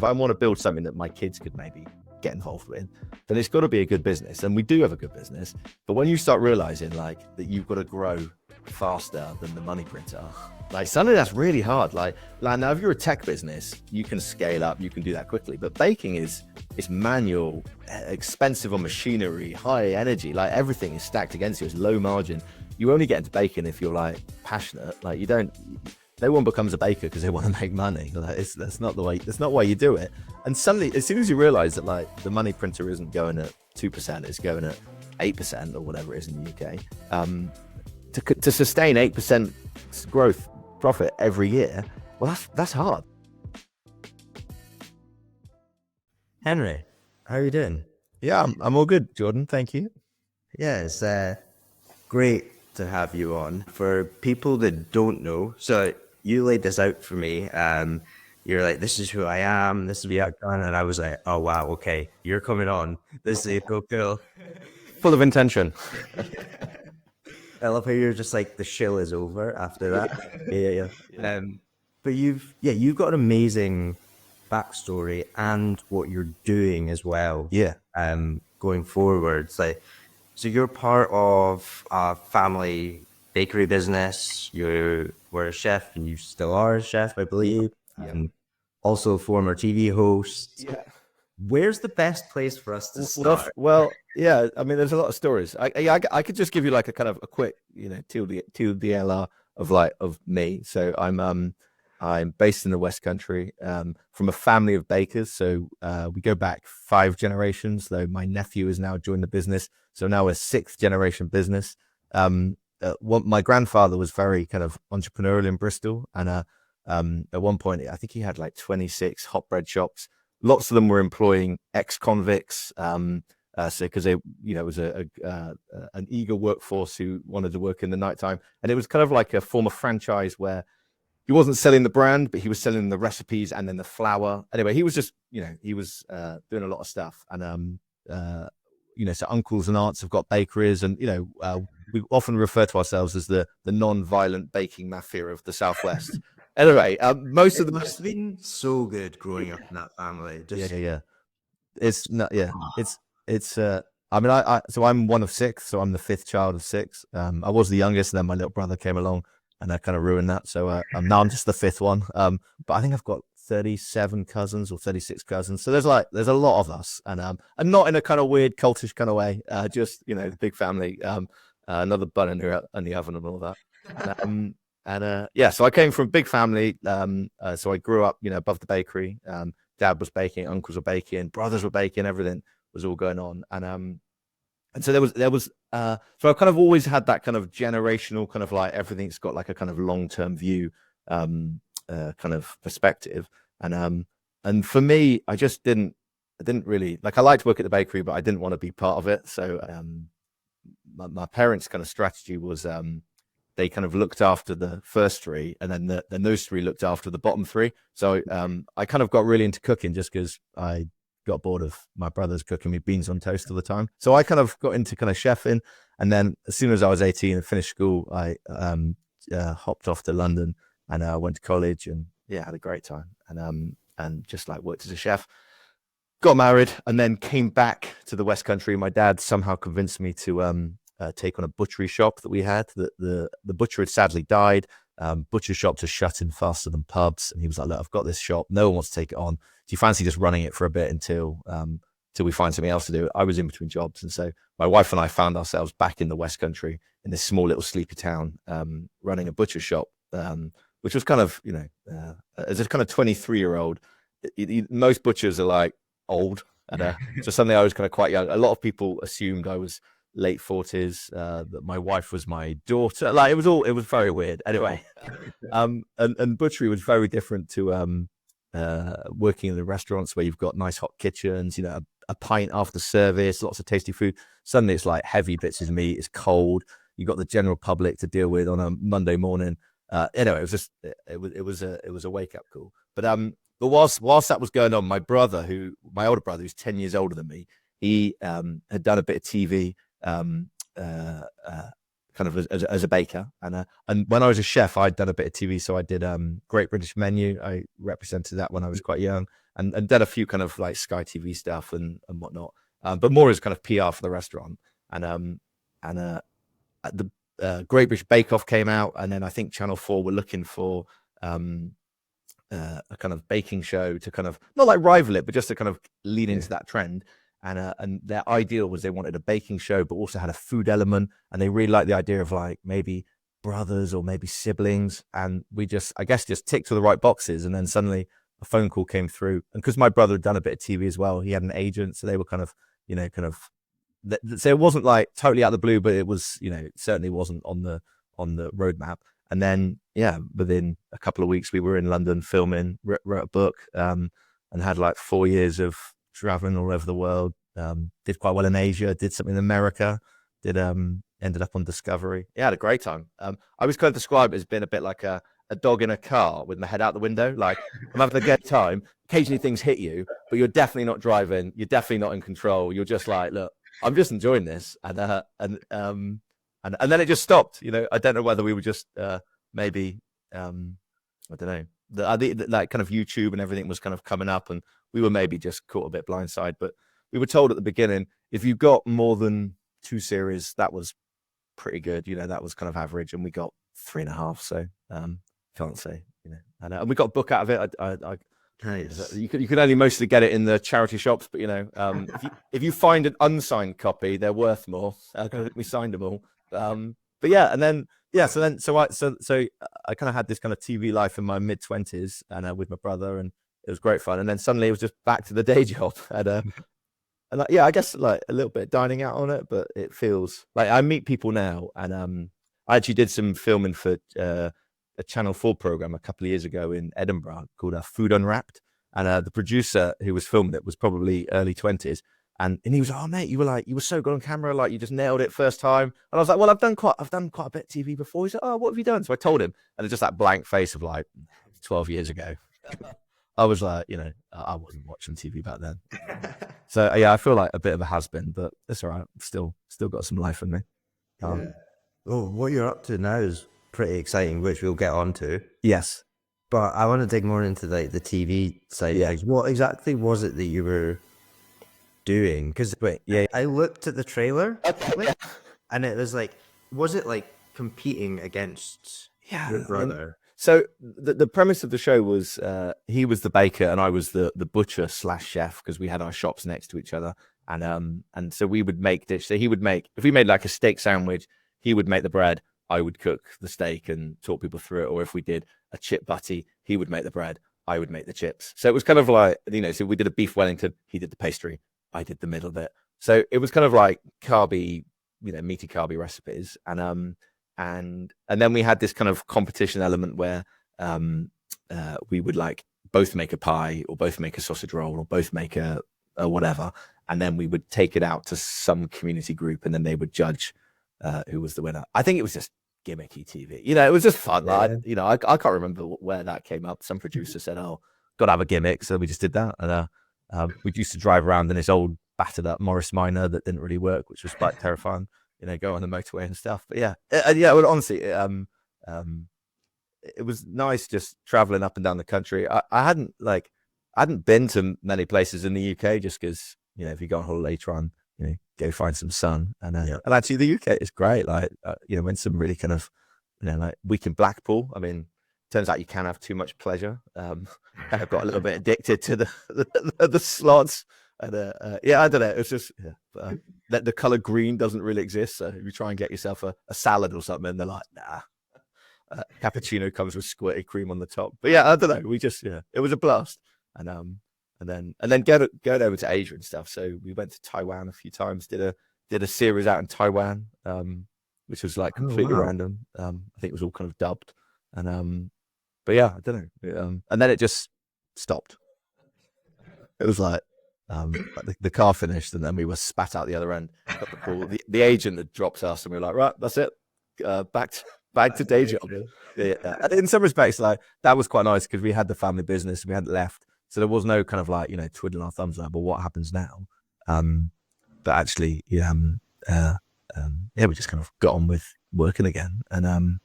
I want to build something that my kids could maybe get involved with, then it's got to be a good business. And we do have a good business. But when you start realizing like that you've got to grow faster than the money printer, like suddenly that's really hard. Like now if you're a tech business, you can scale up, you can do that quickly. But baking is manual, expensive on machinery, high energy, like everything is stacked against you. It's low margin. You only get into baking if you're like passionate. Like no one becomes a baker because they want to make money. Like that's not why you do it. And suddenly, as soon as you realize that like the money printer isn't going at 2%, it's going at 8% or whatever it is in the UK, to sustain 8% growth profit every year, well, that's hard. Henry, how are you doing? Yeah, I'm all good, Jordan. Thank you. Yeah, it's great to have you on. For people that don't know, so you laid this out for me. You're like, this is who I am, this is what I've done. And I was like, oh, wow, okay, you're coming on. This is so cool. Full of intention. I love how you're just like, the shill is over after that. Yeah. But you've got an amazing backstory and what you're doing as well. Yeah. Going forwards, like, so you're part of a family bakery business. You were a chef, and you still are a chef, I believe. And also a former TV host. Yeah. Where's the best place for us to start? Well, yeah. I mean, there's a lot of stories. I could just give you like a quick, TLDR of me. So I'm based in the West Country, from a family of bakers. So we go back 5 generations, though my nephew has now joined the business. So now we're 6th generation business. My grandfather was very kind of entrepreneurial in Bristol. And at one point, I think he had like 26 hot bread shops. Lots of them were employing ex-convicts. So because it was an eager workforce who wanted to work in the nighttime. And it was kind of like a form of franchise where he wasn't selling the brand, but he was selling the recipes and then the flour. Anyway, he was just, he was doing a lot of stuff. And, so uncles and aunts have got bakeries, and, we often refer to ourselves as the non-violent baking mafia of the Southwest. Anyway, most of them must have been so good growing up in that family. Yeah. It's not, yeah. So I'm one of 6, so I'm the 5th child of 6. I was the youngest, and then my little brother came along, and I kind of ruined that. So I'm just the 5th one. But I think I've got 37 cousins or 36 cousins. So there's a lot of us, and not in a kind of weird cultish kind of way. Just big family. Another bun in the oven and all that. So I came from a big family. So I grew up, above the bakery. Dad was baking, uncles were baking, brothers were baking, everything was all going on. And so there was so I kind of always had that kind of generational kind of like everything's got like a kind of long-term view kind of perspective. And for me, I didn't really like, I liked to work at the bakery, but I didn't want to be part of it. So my parents' kind of strategy was they kind of looked after the first 3, and then those 3 looked after the bottom 3. So I kind of got really into cooking just because I got bored of my brothers cooking me beans on toast all the time. So I kind of got into kind of chefing, and then as soon as I was 18 and finished school, I hopped off to London, and I went to college, and had a great time, and just like worked as a chef, got married, and then came back to the West Country. My dad somehow convinced me to take on a butchery shop that we had. The butcher had sadly died. Butcher shops are shutting faster than pubs, and he was like, look, I've got this shop, no one wants to take it on, do you fancy just running it for a bit until we find something else to do? I was in between jobs, and so my wife and I found ourselves back in the West Country in this small little sleepy town, running a butcher shop, which was kind of, as a kind of 23-year-old, most butchers are like old, and so suddenly I was kind of quite young. A lot of people assumed I was late 40s, that my wife was my daughter. Like it was very weird. Anyway, and butchery was very different to working in the restaurants where you've got nice hot kitchens, a pint after service, lots of tasty food. Suddenly it's like heavy bits of meat, it's cold, you got the general public to deal with on a Monday morning. Anyway, it was a wake up call. But whilst that was going on, my older brother, who's 10 years older than me, he had done a bit of TV, kind of as a baker, and when I was a chef, I'd done a bit of TV. So I did Great British Menu. I represented that when I was quite young, and did a few kind of like Sky TV stuff and whatnot. But more as kind of PR for the restaurant. And the Great British Bake Off came out, and then I think Channel 4 were looking for a kind of baking show to kind of not like rival it, but just to kind of lean into that trend. And their ideal was they wanted a baking show, but also had a food element, and they really liked the idea of like maybe brothers or maybe siblings. And we just, I guess, just ticked all the right boxes. And then suddenly a phone call came through, and because my brother had done a bit of TV as well, he had an agent, so they were kind of, so it wasn't like totally out of the blue, but it was, it certainly wasn't on the roadmap. And then, within a couple of weeks, we were in London filming, wrote a book, and had like 4 years of traveling all over the world. Did quite well in Asia, did something in America, ended up on Discovery. Yeah, had a great time. I always kind of describe it as being a bit like a dog in a car with my head out the window. Like, I'm having a great time. Occasionally things hit you, but you're definitely not driving. You're definitely not in control. You're just like, look, I'm just enjoying this. And then it just stopped. I don't know whether we were just maybe I don't know. Like kind of YouTube and everything was kind of coming up, and we were maybe just caught a bit blindside. But we were told at the beginning, if you got more than 2 series, that was pretty good. That was kind of average, and we got 3.5. So can't say, and we got a book out of it. Nice. You could only mostly get it in the charity shops, but if you find an unsigned copy, they're worth more. We signed them all. But yeah, and then so I kind of had this kind of TV life in my mid-20s, and with my brother, and it was great fun. And then suddenly it was just back to the day job, and I guess like a little bit dining out on it, but it feels like I meet people now, and I actually did some filming for a Channel 4 program a couple of years ago in Edinburgh called Food Unwrapped, and the producer who was filming it was probably early 20s. And he was like, "Oh mate, you were so good on camera, like you just nailed it first time." And I was like, "Well, I've done quite a bit of TV before." He said, "Oh, what have you done?" So I told him, and it's just that blank face of like 12 years ago. I was like, I wasn't watching TV back then. So yeah, I feel like a bit of a has-been, but it's all right. Still got some life in me. Well, what you're up to now is pretty exciting, which we'll get on to. Yes. But I want to dig more into like the TV side. Yeah. What exactly was it that you were doing? Because I looked at the trailer, and it was like, was it like competing against your brother? So the premise of the show was he was the baker and I was the butcher / chef, because we had our shops next to each other, and so we would make dish. So he would make, if we made like a steak sandwich, he would make the bread, I would cook the steak and talk people through it. Or if we did a chip butty, he would make the bread, I would make the chips. So it was kind of like, so we did a beef Wellington, he did the pastry, I did the middle bit. So it was kind of like carby, meaty carby recipes. And then we had this kind of competition element where we would like both make a pie, or both make a sausage roll, or both make a whatever. And then we would take it out to some community group, and then they would judge who was the winner. I think it was just gimmicky TV. It was just fun. Yeah. I can't remember where that came up. Some producer said, "Oh, got to have a gimmick." So we just did that. And we used to drive around in this old battered up Morris Minor that didn't really work, which was quite terrifying, go on the motorway and stuff. But well, honestly, it was nice just traveling up and down the country. I hadn't been to many places in the UK, just because, if you go on holiday, try and, go find some sun. And actually the UK is great. Like, when some really kind of, like week in Blackpool, I mean, turns out you can have too much pleasure. I got a little bit addicted to the slots. And I don't know. It's just that the color green doesn't really exist. So if you try and get yourself a salad or something, they're like, nah. Cappuccino comes with squirty cream on the top. But I don't know. We just it was a blast. And then going over to Asia and stuff. So we went to Taiwan a few times. Did a series out in Taiwan, which was like completely random. I think it was all kind of dubbed. And but I don't know. And then it just stopped. It was like the car finished, and then we were spat out the other end. Got the call. The agent had dropped us, and we were like, right, that's it. Back to day job. Yeah. And in some respects, like that was quite nice, because we had the family business, we hadn't left, so there was no kind of like twiddling our thumbs like, well, what happens now? But actually, we just kind of got on with working again. And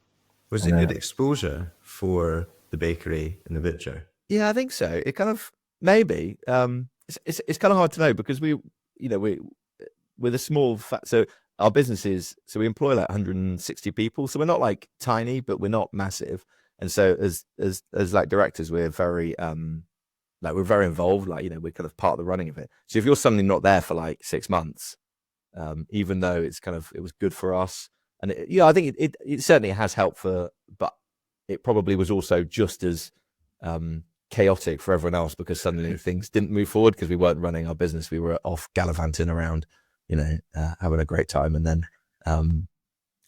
was it good exposure for the bakery and the butcher? Yeah, I think so. It kind of maybe. It's kind of hard to know because we're the small so our business is, so we employ like 160 people, so we're not like tiny, but we're not massive. And so as like directors, we're very like we're very involved, like we're kind of part of the running of it. So if you're suddenly not there for like 6 months, even though it was good for us, and I think it certainly has helped but it probably was also just as chaotic for everyone else, because suddenly things didn't move forward because we weren't running our business. We were off gallivanting around, having a great time, and then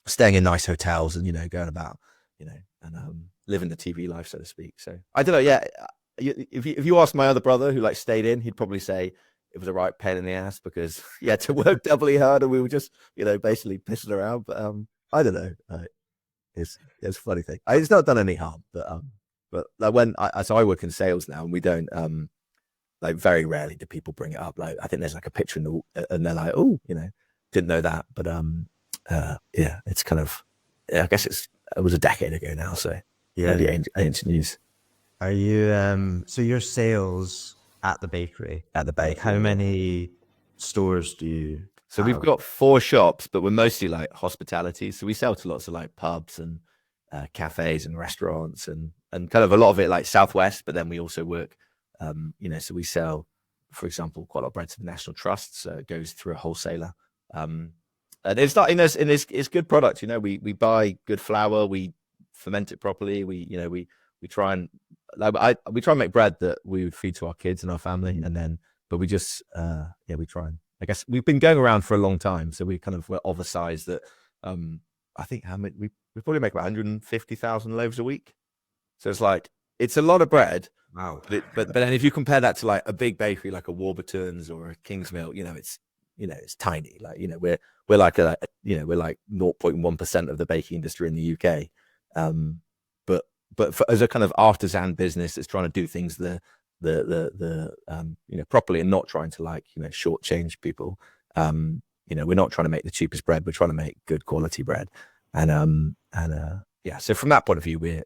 staying in nice hotels, and going about, and living the TV life, so to speak. So I don't know. Yeah, if you ask my other brother who like stayed in, he'd probably say it was a right pain in the ass because he had to work doubly hard, and we were just basically pissing around. But I don't know. It's a funny thing. It's not done any harm, but like so I work in sales now, and we don't like, very rarely do people bring it up. Like, I think there's like a picture in and they're like, oh, didn't know that. But yeah, it's kind of, I guess it was a decade ago now, so Yeah. maybe ancient news. Are you so your sales at the bakery? At the bakery. How many stores do you So have? we've got 4 shops, but we're mostly like hospitality. So we sell to lots of like pubs and cafes and restaurants, and kind of a lot of it like Southwest. But then we also work, so we sell, for example, quite a lot of bread to the National Trust. So it goes through a wholesaler. And it's not, it's good product. We buy good flour, we ferment it properly. We try and we try and make bread that we would feed to our kids and our family, and then, but we just we try and, I guess we've been going around for a long time, so we kind of were of a size that I think how many we probably make about 150,000 loaves a week. So it's like, it's a lot of bread. Wow. But then if you compare that to like a big bakery like a Warburton's or a Kingsmill, it's tiny. Like, we're like we're like 0.1% of the baking industry in the UK. But as a kind of artisan business that's trying to do things properly, and not trying to like shortchange people, we're not trying to make the cheapest bread. We're trying to make good quality bread, and so from that point of view, we're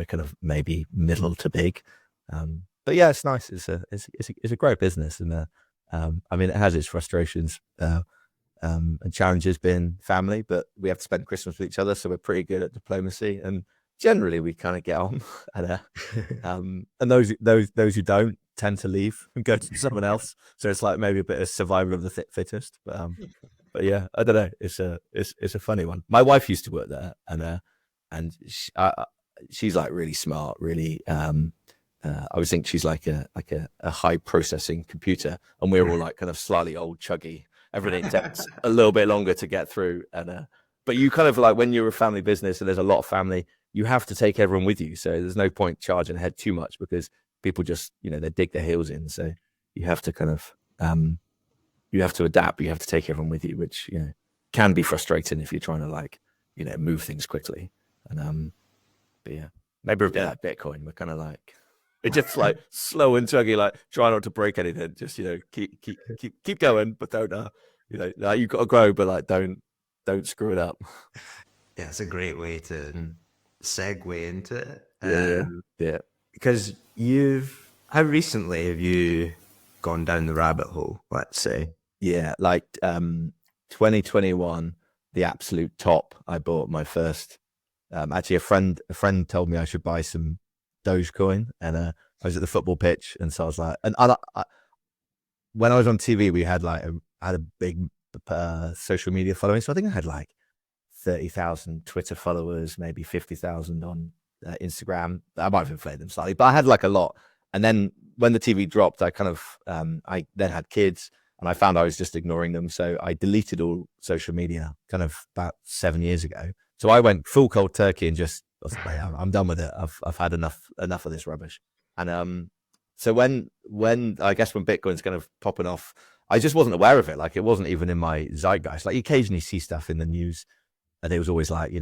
kind of maybe middle to big, but yeah, it's nice. It's a great business, and I mean, it has its frustrations and challenges being family, but we have to spend Christmas with each other, so we're pretty good at diplomacy, and generally we kind of get on. And those who don't tend to leave and go to someone else, so it's like maybe a bit of survival of the fittest. But yeah, I don't know, it's a funny one. My wife used to work there, and she's like really smart, really I always think she's like a high processing computer, and we're all like kind of slightly old, chuggy. Everything takes a little bit longer to get through, and but you kind of like, when you're a family business and there's a lot of family, you have to take everyone with you. So there's no point charging ahead too much, because people just they dig their heels in. So you have to kind of you have to adapt, but you have to take everyone with you, which can be frustrating if you're trying to like move things quickly. And but yeah, maybe a bit like Bitcoin. We're kind of like, it's just like slow and chuggy, like try not to break anything. Just keep going, but don't like, you've got to grow, but like don't screw it up. Yeah, it's a great way to segue into it. Yeah. Because how recently have you gone down the rabbit hole, let's say? Yeah, like 2021, the absolute top. I bought my first. Actually, a friend told me I should buy some Dogecoin, and I was at the football pitch, and so I was like, and when I was on TV, we had like a big social media following. So I think I had like 30,000 Twitter followers, maybe 50,000 on Instagram. I might have inflated them slightly, but I had like a lot. And then when the TV dropped, I kind of I then had kids, and I found I was just ignoring them. So I deleted all social media kind of about 7 years ago. So I went full cold turkey and just, I was like, I'm done with it. I've had enough of this rubbish. And so when I guess when Bitcoin's kind of popping off, I just wasn't aware of it. Like, it wasn't even in my zeitgeist. Like, you occasionally see stuff in the news, and it was always like,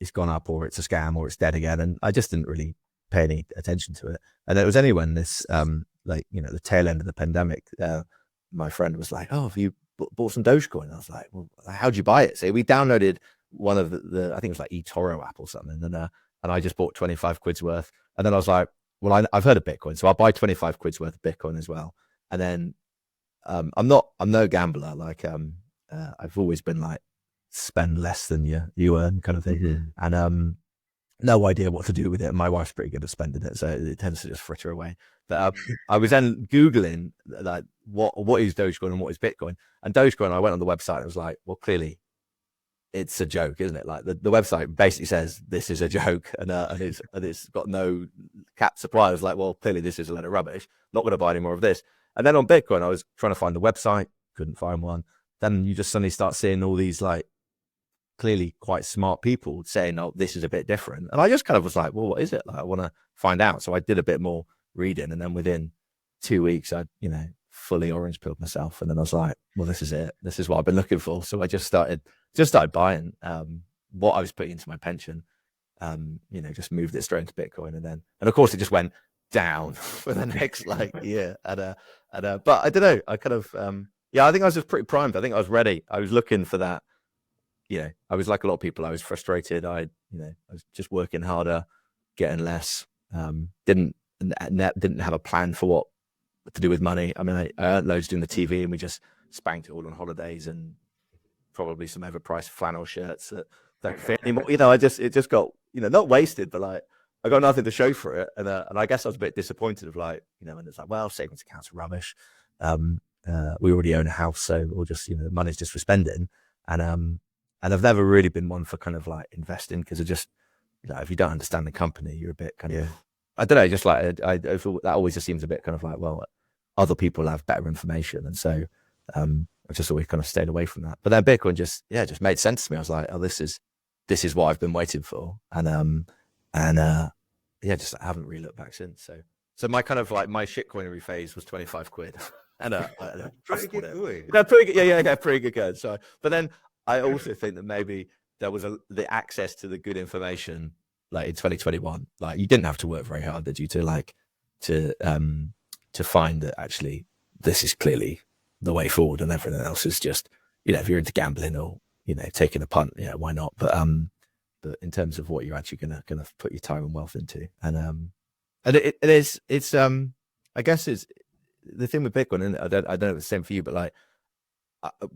it's gone up, or it's a scam, or it's dead again. And I just didn't really pay any attention to it. And it was only when this, the tail end of the pandemic, my friend was like, "Oh, have you bought some Dogecoin?" And I was like, "Well, how'd you buy it?" So we downloaded one of the I think it was like eToro app or something, and I just bought 25 quid's worth. And then I was like, well, I've heard of Bitcoin, so I'll buy 25 quid's worth of Bitcoin as well. And then I'm no gambler. Like I've always been like spend less than you earn kind of thing. Mm-hmm. And no idea what to do with it. My wife's pretty good at spending it, so it tends to just fritter away. But I was then Googling like what is Dogecoin and what is Bitcoin. And Dogecoin, I went on the website and was like, well, clearly it's a joke, isn't it? Like the website basically says this is a joke, and it's got no cap supply. I was like, well, clearly this is a load of rubbish. Not going to buy any more of this. And then on Bitcoin, I was trying to find the website, couldn't find one. Then you just suddenly start seeing all these like clearly quite smart people saying, oh, this is a bit different. And I just kind of was like, well, what is it? Like, I want to find out. So I did a bit more reading, and then within 2 weeks, I fully orange pilled myself. And then I was like, well, this is it. This is what I've been looking for. So I just started buying what I was putting into my pension. Just moved it straight into Bitcoin, and of course it just went down for the next like year. But I don't know. I kind of I think I was just pretty primed. I think I was ready. I was looking for that. I was like a lot of people. I was frustrated. I was just working harder, getting less. Didn't have a plan for what to do with money. I mean, I earned loads doing the TV, and we just spanked it all on holidays and probably some overpriced flannel shirts that don't fit anymore. It just got not wasted, but like I got nothing to show for it, and I guess I was a bit disappointed of like and it's like, well, savings accounts are rubbish. We already own a house, so we'll just the money's just for spending, and I've never really been one for kind of like investing, because it just if you don't understand the company, you're a bit kind of I don't know, just like I feel that always just seems a bit kind of like, well, other people have better information, and so I've just always kind of stayed away from that. But then Bitcoin just made sense to me. I was like, oh, this is what I've been waiting for, and just I haven't really looked back since. So my kind of like my shitcoinery phase was 25 quid, and Pretty good going. pretty good, pretty good going. So, but then I also think that maybe there was the access to the good information, like in 2021. Like you didn't have to work very hard, did you, to find that actually this is clearly the way forward, and everything else is just if you're into gambling or taking a punt, why not? But in terms of what you're actually gonna put your time and wealth into, and it's I guess it's the thing with Bitcoin, and I don't know if it's the same for you, but like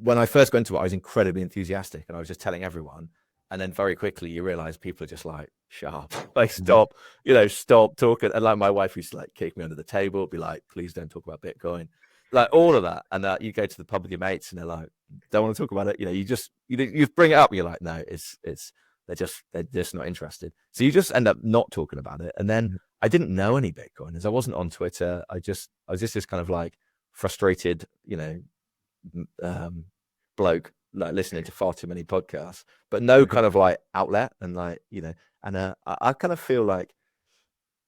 when I first got into it, I was incredibly enthusiastic, and I was just telling everyone, and then very quickly you realize people are just like, shut up, like stop talking. And like my wife used to like kick me under the table, be like, please don't talk about Bitcoin, like all of that. And you go to the pub with your mates, and they're like, don't want to talk about it. You bring it up, and you're like, no, they're just not interested. So you just end up not talking about it. And then I didn't know any Bitcoiners. I wasn't on Twitter. I was just this kind of like frustrated, bloke like listening to far too many podcasts, but no kind of like outlet. And like, I kind of feel like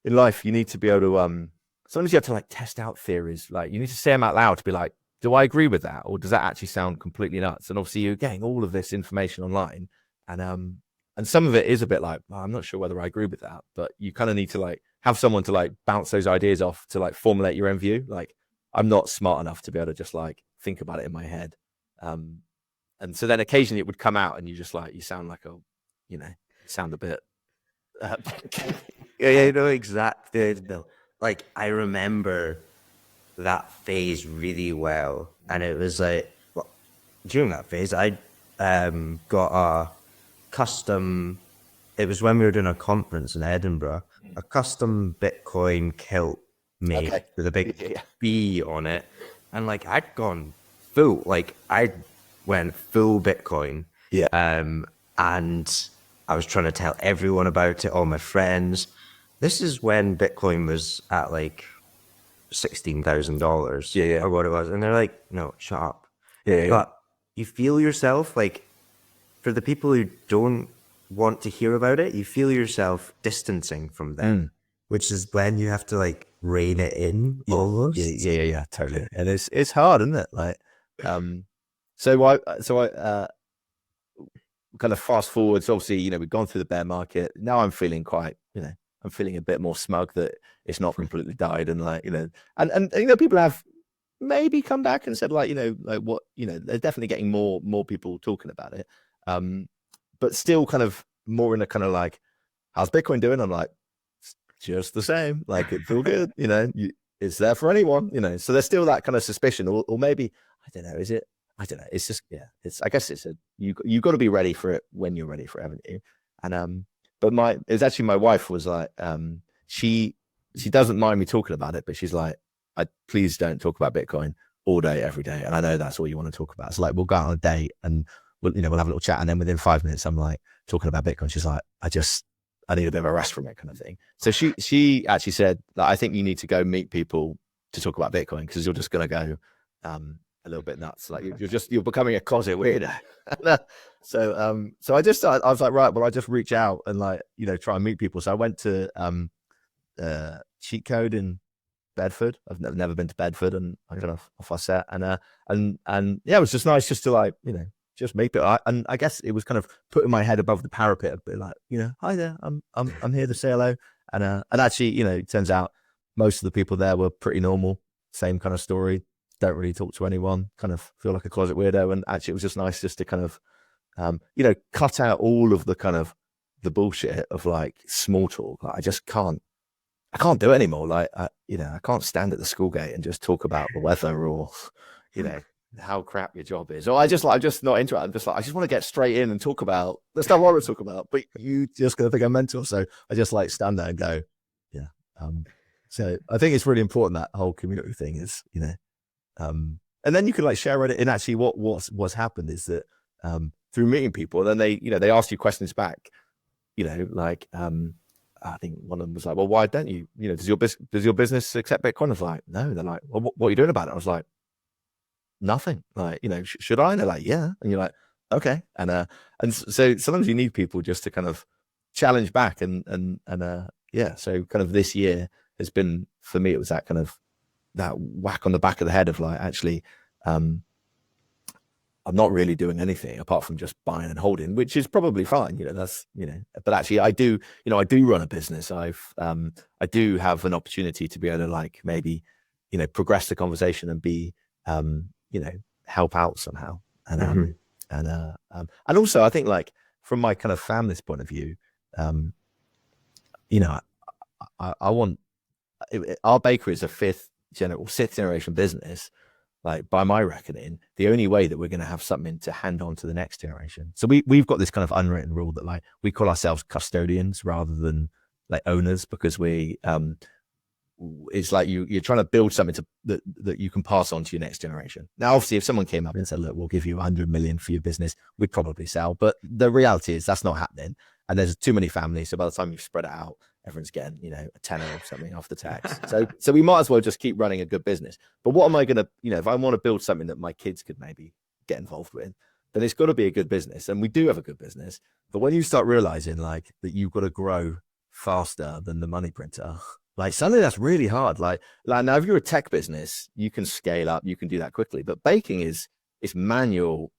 in life you need to be able to sometimes you have to like test out theories. Like you need to say them out loud to be like, do I agree with that, or does that actually sound completely nuts? And obviously you're getting all of this information online, and some of it is a bit like, oh, I'm not sure whether I agree with that, but you kind of need to like have someone to like bounce those ideas off, to like formulate your own view. Like I'm not smart enough to be able to just like think about it in my head. And so then occasionally it would come out, and you just like, you sound like sound a bit. Exactly. Like I remember that phase really well, and it was like during that phase I got a custom. It was when we were doing a conference in Edinburgh, a custom Bitcoin kilt made with a big B on it, and like I'd gone full, like I went full Bitcoin, and I was trying to tell everyone about it, all my friends. This is when Bitcoin was at like $16,000, or what it was, and they're like, "No, shut up." But you feel yourself like, for the people who don't want to hear about it, you feel yourself distancing from them, which is when you have to like rein it in almost. Yeah, totally. And it's hard, isn't it? Like, so I kind of fast forward. So obviously, we've gone through the bear market. Now I'm feeling quite, I'm feeling a bit more smug that it's not completely died, and like, and people have maybe come back and said like, like what, they're definitely getting more people talking about it. But still kind of more in a kind of like, how's Bitcoin doing? I'm like, just the same. Like it's all good, it's there for anyone, So there's still that kind of suspicion, or maybe I don't know. Is it? I don't know. It's just I guess it's you got to be ready for it when you're ready for it, haven't you? And but it was actually my wife was like she doesn't mind me talking about it, but she's like, please don't talk about Bitcoin all day every day. And I know that's all you want to talk about. So like we'll go out on a date and we'll have a little chat, and then within 5 minutes I'm like talking about Bitcoin. She's like, I need a bit of a rest from it, kind of thing. So she actually said that I think you need to go meet people to talk about Bitcoin, because you're just going to go a little bit nuts. Like you're becoming a closet weirdo. So I was like, right, well, I just reach out and try and meet people. So I went to Cheat Code in Bedford. I've never been to Bedford, and I don't know if I said, and yeah, it was just nice just to just meet it. And I guess it was kind of putting my head above the parapet a bit, like, hi there, I'm here to say hello. And actually, it turns out most of the people there were pretty normal, same kind of story, don't really talk to anyone, kind of feel like a closet weirdo. And actually it was just nice just to kind of, cut out all of the kind of the bullshit of like small talk. Like, I can't do it anymore. Like, I can't stand at the school gate and just talk about the weather or, how crap your job is. Or I'm just not into it. I'm just like, I just want to get straight in and talk about the stuff I want to talk about, but you just gonna think I'm mental. So I just stand there and go, yeah. So I think it's really important, that whole community thing is, and then you can share it. And actually what's happened is that through meeting people, then they ask you questions back, I think one of them was like, well, why don't you, does your business accept Bitcoin? I was like, no. They're like, well, what are you doing about it? I was like, nothing. Like, should I? And they're like, yeah. And you're like, okay. And so sometimes you need people just to kind of challenge back, and yeah. So kind of this year has been, for me, it was that kind of that whack on the back of the head of like, actually, I'm not really doing anything apart from just buying and holding, which is probably fine. That's, but actually I do run a business. I do have an opportunity to be able to maybe, progress the conversation and be, help out somehow. And, and also I think from my kind of family's point of view, I want, our bakery is a sixth generation business. Like, by my reckoning, the only way that we're going to have something to hand on to the next generation. So we've got this kind of unwritten rule that we call ourselves custodians rather than owners, because it's like you're trying to build something that you can pass on to your next generation. Now, obviously, if someone came up and said, look, we'll give you 100 million for your business, we'd probably sell. But the reality is that's not happening. And there's too many families. So by the time you've spread it out, everyone's getting, a tenner or something off the tax. So we might as well just keep running a good business. But what am I going to, if I want to build something that my kids could maybe get involved with, then it's got to be a good business. And we do have a good business. But when you start realizing that you've got to grow faster than the money printer, suddenly that's really hard. Like now, if you're a tech business, you can scale up, you can do that quickly. But baking is manual,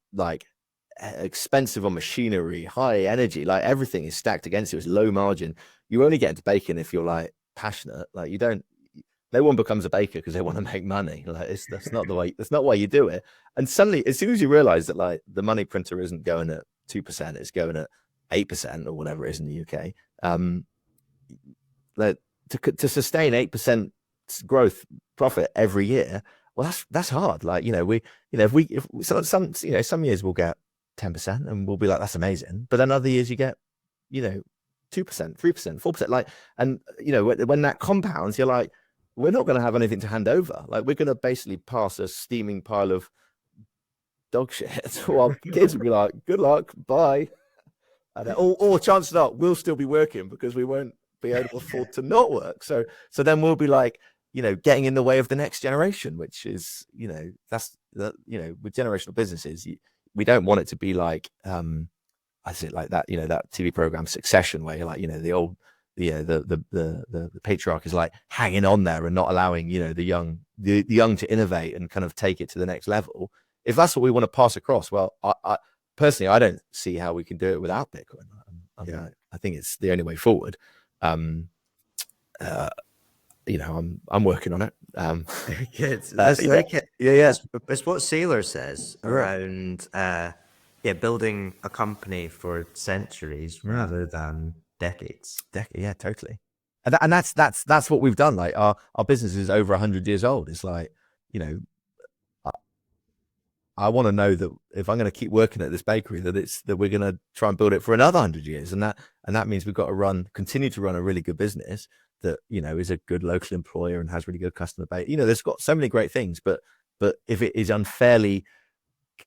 expensive on machinery, high energy, everything is stacked against you. It's low margin. You only get into baking if you're passionate. You don't, no one becomes a baker because they want to make money. That's not the way, that's not why you do it. And suddenly, as soon as you realize that the money printer isn't going at 2%, it's going at 8% or whatever it is in the UK. To sustain 8% growth profit every year, well, that's hard. Some years we'll get 10% and we'll be like, that's amazing. But then other years you get, 2%, 3%, 4%. And when that compounds, you're like, we're not going to have anything to hand over. We're going to basically pass a steaming pile of dog shit to our kids and be like, good luck, bye. And, or chances are we'll still be working because we won't be able to afford to not work. So then we'll be getting in the way of the next generation, which is, that's with generational businesses, we don't want it to be I say that, that TV program Succession, where you're the old, the patriarch is hanging on there and not allowing, the young to innovate and kind of take it to the next level. If that's what we want to pass across, well, I personally, I don't see how we can do it without Bitcoin. I think it's the only way forward. I'm working on it. Good. That's it's what Sailor says around building a company for centuries rather than decades. Yeah, totally. and that's what we've done. Like our business is over 100 years old. It's like, you know, I want to know that if I'm going to keep working at this bakery, that we're going to try and build it for another 100 years, and that means we've got to continue to run a really good business that, you know, is a good local employer and has really good customer base. You know, there's got so many great things, but if it is unfairly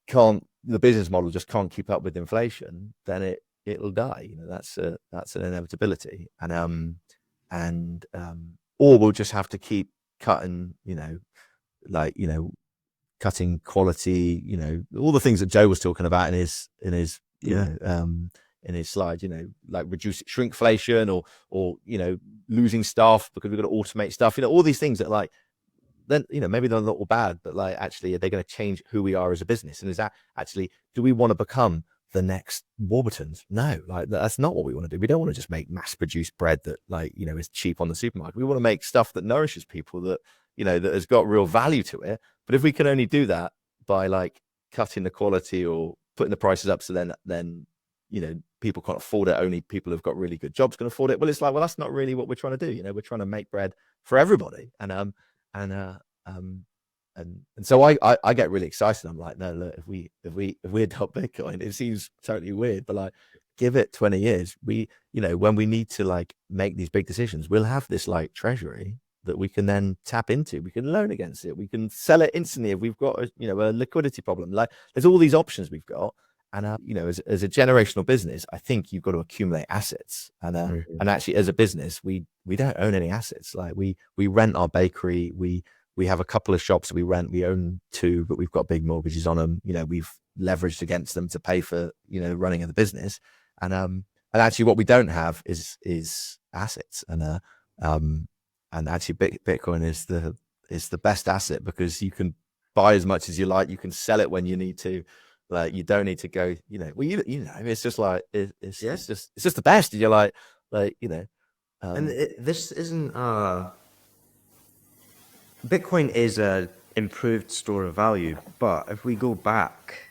the business model just can't keep up with inflation, then it'll die. You know, that's an inevitability, or we'll just have to keep cutting, you know, like, you know, cutting quality, you know, all the things that Joe was talking about in his you know, in his slide, you know, like reduce shrinkflation, or you know, losing staff because we've got to automate stuff, you know, all these things that, like, then, you know, maybe they're not all bad, but like, actually, are they going to change who we are as a business? And is that actually, do we want to become the next Warburtons? No, like, that's not what we want to do. We don't want to just make mass produced bread that, like, you know, is cheap on the supermarket. We want to make stuff that nourishes people, that, you know, that has got real value to it. But if we can only do that by, like, cutting the quality or putting the prices up, so then, you know, people can't afford it, only people who've got really good jobs can afford it. Well, it's like, well, that's not really what we're trying to do. You know, we're trying to make bread for everybody. And so I get really excited. I'm like, no, look, if we adopt Bitcoin, it seems totally weird, but like, give it 20 years. You know, when we need to, like, make these big decisions, we'll have this, like, treasury that we can then tap into. We can loan against it. We can sell it instantly if we've got you know, a liquidity problem. Like, there's all these options we've got. And you know, as a generational business, I think you've got to accumulate assets. And actually, as a business, we don't own any assets. Like, we rent our bakery. We have a couple of shops that we rent. We own 2, but we've got big mortgages on them. You know, we've leveraged against them to pay for, you know, the running of the business. And actually, what we don't have is assets. And actually, Bitcoin is the best asset, because you can buy as much as you like. You can sell it when you need to. Like, you don't need to go, you know, well, you know, it's just like, it's just the best. You're like, you know, and this isn't Bitcoin is a improved store of value, but if we go back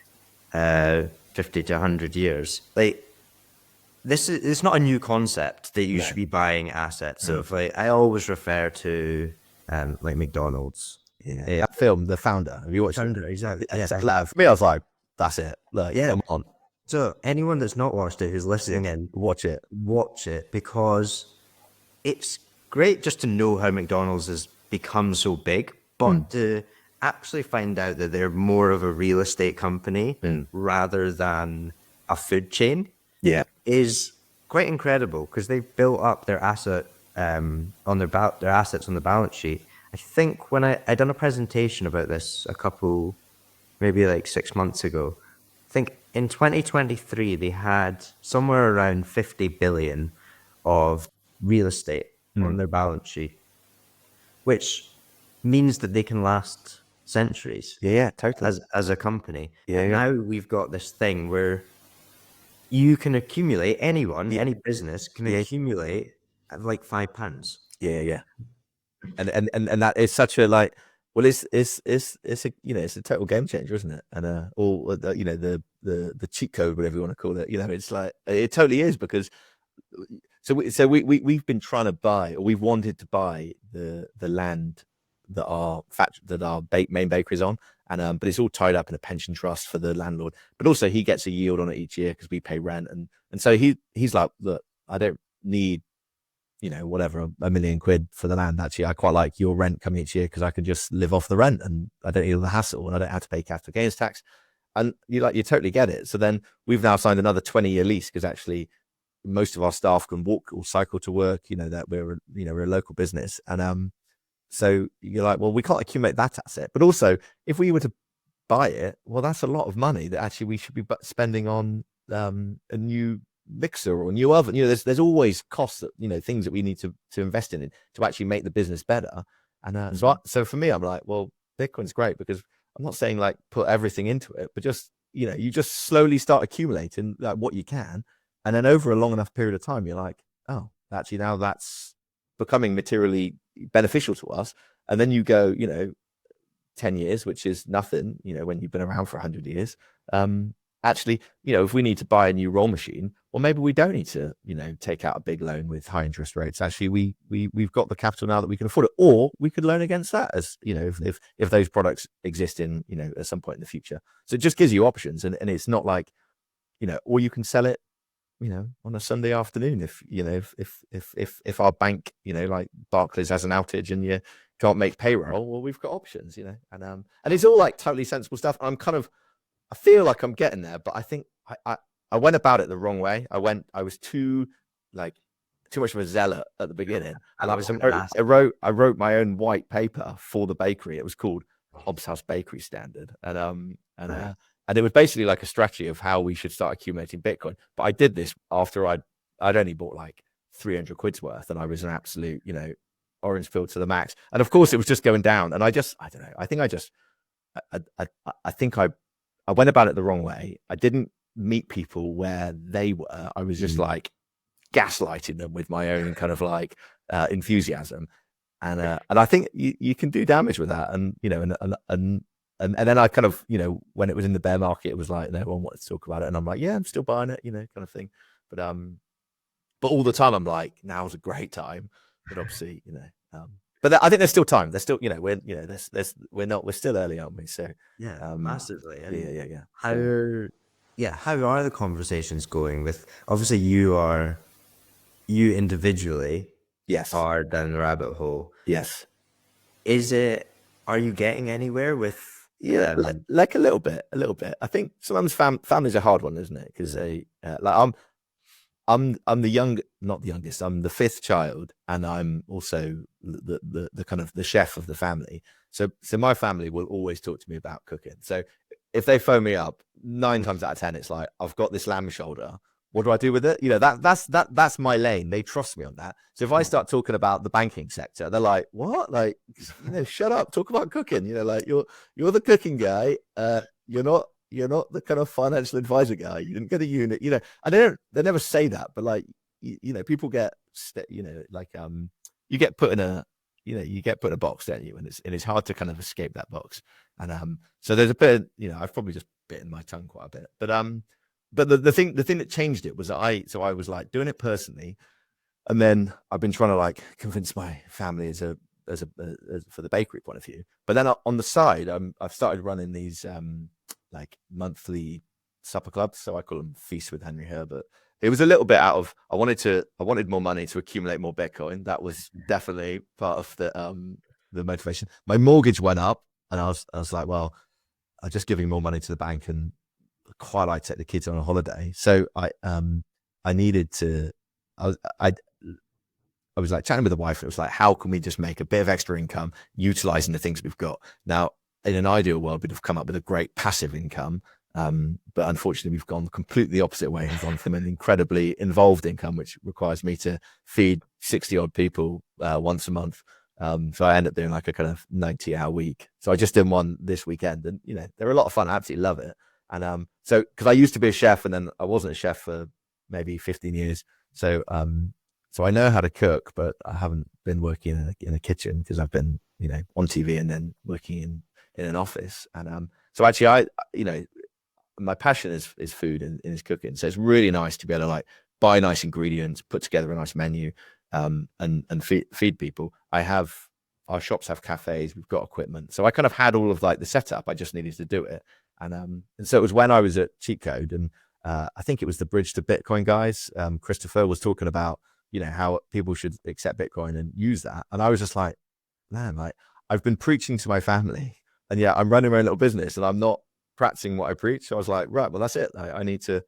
50 to 100 years, like, it's not a new concept that you should be buying assets. So, if, like, I always refer to like McDonald's. Yeah. That film, The Founder. Have you watched Founder, it? exactly. Yes, for me, I was like, that's it. Like, Yeah. come on, So anyone that's not watched it, who's listening in, watch it. because it's great just to know how McDonald's has become so big, but to actually find out that they're more of a real estate company rather than a food chain, is quite incredible, because they've built up their asset on their assets on the balance sheet. I think when I done a presentation about this maybe like 6 months ago, I think in 2023 they had somewhere around 50 billion of real estate on their balance sheet, which means that they can last centuries. Yeah, totally. As a company. Yeah. Now we've got this thing where you can accumulate, any business can accumulate at like £5. Yeah. And that is such a, like, well, it's a, you know, it's a total game changer, isn't it? And all you know, the cheat code, whatever you want to call it, you know, it's like, it totally is, because we've been trying to buy, or we've wanted to buy the land that our main bakery is on, and but it's all tied up in a pension trust for the landlord, but also he gets a yield on it each year because we pay rent, and so he's like, look, I don't need, you know, whatever, £1 million for the land. Actually, I quite like your rent coming each year, because I can just live off the rent and I don't need all the hassle, and I don't have to pay capital gains tax. And you totally get it. So then we've now signed another 20-year lease, because actually most of our staff can walk or cycle to work, you know, that we're a local business. And so you're like, well, we can't accumulate that asset, but also if we were to buy it, well, that's a lot of money that actually we should be spending on a new mixer or a new oven. You know, there's always costs that, you know, things that we need to invest in to actually make the business better. And so for me, I'm like, well, Bitcoin's great, because I'm not saying like put everything into it, but just, you know, you just slowly start accumulating like what you can, and then over a long enough period of time, you're like, oh, actually now that's becoming materially beneficial to us. And then you go, you know, 10 years, which is nothing, you know, when you've been around for 100 years. Actually, you know, if we need to buy a new roll machine, or maybe we don't need to, take out a big loan with high interest rates. Actually, we've got the capital now that we can afford it, or we could loan against that, as if those products exist in, at some point in the future. So it just gives you options, and it's not like, or you can sell it, on a Sunday afternoon if our bank, like Barclays has an outage and you can't make payroll. Well, we've got options, and it's all like totally sensible stuff. I feel like I'm getting there, but I think I went about it the wrong way. I was too much of a zealot at the beginning, and I wrote my own white paper for the bakery. It was called Hobbs House Bakery Standard, and it was basically like a strategy of how we should start accumulating Bitcoin. But I did this after I'd only bought like 300 quid's worth, and I was an absolute, orange pill to the max. And of course, it was just going down. And I don't know. I think I went about it the wrong way. I didn't meet people where they were. I was just like gaslighting them with my own kind of like enthusiasm, and I think you can do damage with that. And and then I kind of, when it was in the bear market, it was like no one wanted to talk about it, and I'm like, yeah, I'm still buying it, kind of thing. But all the time I'm like, now's a great time. But obviously, but I think there's still time. There's still, we're still early, aren't we? So yeah, massively. Yeah. How are the conversations going with? Obviously, you individually, yes, are down the rabbit hole. Yes. Are you getting anywhere with? Yeah, like a little bit. I think sometimes family's a hard one, isn't it? Because they like I'm not the youngest. I'm the fifth child, and I'm also the kind of the chef of the family. So my family will always talk to me about cooking. So if they phone me up, 9 times out of 10, it's like, I've got this lamb shoulder. What do I do with it? That's my lane. They trust me on that. So if I start talking about the banking sector, they're like, what? Like, shut up. Talk about cooking. Like you're the cooking guy. You're not the kind of financial advisor guy. You didn't get a unit, and they never say that, but like, people get, like, you get put in a box, don't you? And it's hard to kind of escape that box. And so there's a bit, I've probably just bitten my tongue quite a bit, but the thing that changed it was that I was like doing it personally, and then I've been trying to like convince my family as for the bakery point of view. But then on the side, I've started running these like monthly supper clubs. So I call them Feast with Henry Herbert. It was a little bit out of, I wanted more money to accumulate more Bitcoin. That was definitely part of the motivation. My mortgage went up, and I was like, well, I'm just giving more money to the bank, and quite like to take the kids on a holiday. So I needed to, I was like chatting with the wife. It was like, how can we just make a bit of extra income utilizing the things we've got? Now, in an ideal world, we'd have come up with a great passive income. But unfortunately, we've gone completely the opposite way and gone from an incredibly involved income, which requires me to feed 60 odd people once a month. So I end up doing like a kind of 90-hour week. So I just did one this weekend, and they're a lot of fun. I absolutely love it. And so because I used to be a chef, and then I wasn't a chef for maybe 15 years. So I know how to cook, but I haven't been working in a kitchen because I've been on TV and then working in an office. And so actually my passion is food and is cooking. So it's really nice to be able to like buy nice ingredients, put together a nice menu, and feed people. Our shops have cafes, we've got equipment. So I kind of had all of like the setup. I just needed to do it. And so it was when I was at Cheat Code, and I think it was the Bridge to Bitcoin guys. Christopher was talking about, how people should accept Bitcoin and use that. And I was just like, man, like I've been preaching to my family, and yeah, I'm running my own little business, and I'm not practicing what I preach. So I was like, right, well, that's it. I need to,